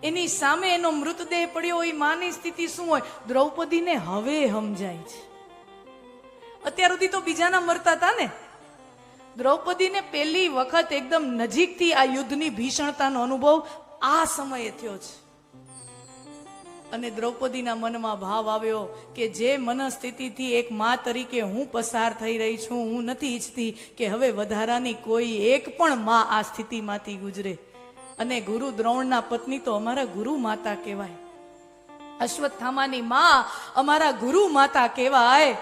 એની સામે એનો મૃતદેહ પડ્યો હોય, માની સ્થિતિ શું હોય? દ્રૌપદીને હવે સમજાય છે. અત્યાર સુધી તો બીજાના મરતા હતા ને. દ્રૌપદીને પહેલી વખત એકદમ નજીકથી આ યુદ્ધની ભીષણતાનો અનુભવ આ સમયે થયો છે. અને દ્રૌપદીના મનમાં ભાવ આવ્યો કે જે મનસ્થિતિથી એક મા તરીકે હું પસાર થઈ રહી છું, હું નથી ઈચ્છતી કે હવે વધારાની કોઈ એક પણ મા આ સ્થિતિમાંથી ગુજરે. અને ગુરુ દ્રોણના પત્ની તો અમારા ગુરુ માતા કહેવાય. અશ્વત્થામાની મા અમારા ગુરુ માતા કહેવાય.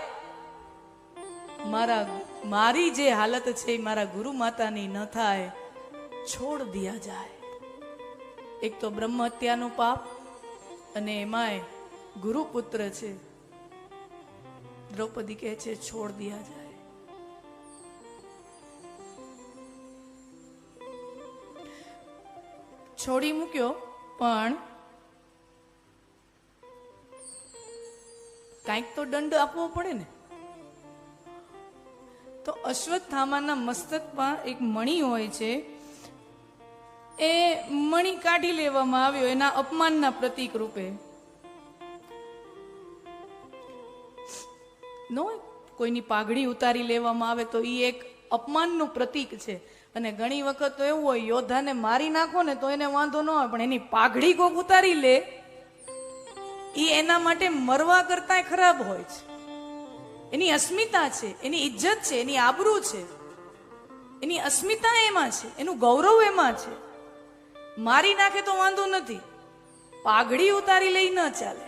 મારી જે હાલત છે એ મારા ગુરુ માતાની ન થાય, છોડ દિયા જાય. એક તો બ્રહ્મ હત્યાનું પાપ, અને એમાંય ગુરુપુત્ર છે. દ્રૌપદી કહે છે છોડ દિયા જાય. છોડી મૂક્યો, પણ કાંઈક તો દંડ આપવો પડે ને. તો અશ્વત્થામાના મસ્તકમાં એક મણી હોય છે, એ મણી કાઢી લેવામાં આવ્યો એના અપમાનના પ્રતીક રૂપે. નો કોઈની પાઘડી ઉતારી લેવામાં આવે તો એ એક અપમાનનું પ્રતીક છે. અને ઘણી વખત તો એવું હોય, યોદ્ધાને મારી નાખો ને તો એને વાંધો ન હોય, પણ એની પાઘડી કોક ઉતારી લે એ એના માટે મરવા કરતા ખરાબ હોય છે. એની અસ્મિતા છે, એની ઇજ્જત છે, એની આબરૂ છે, એની અસ્મિતા એમાં છે, એનું ગૌરવ એમાં છે. મારી નાખે તો વાંધો નથી, પાઘડી ઉતારી લઈ ન ચાલે.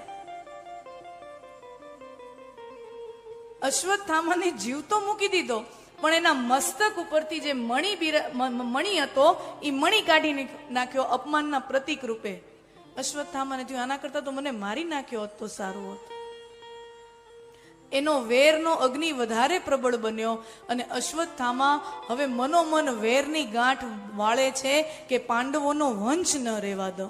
અશ્વત્થામાને જીવ તો મૂકી દીધો, પણ એના મસ્તક ઉપરથી જે મણી હતો એ મણી કાઢી નાખ્યો અપમાનના પ્રતીક રૂપે. અશ્વત્થામાને થયું આના કરતા તો મને મારી નાખ્યો હોત તો સારું હોત. એનો વેરનો અગ્નિ વધારે પ્રબળ બન્યો અને અશ્વત્થામા હવે મનોમન વેરની ગાંઠ વાળે છે કે પાંડવોનો વંશ ન રહેવા દો.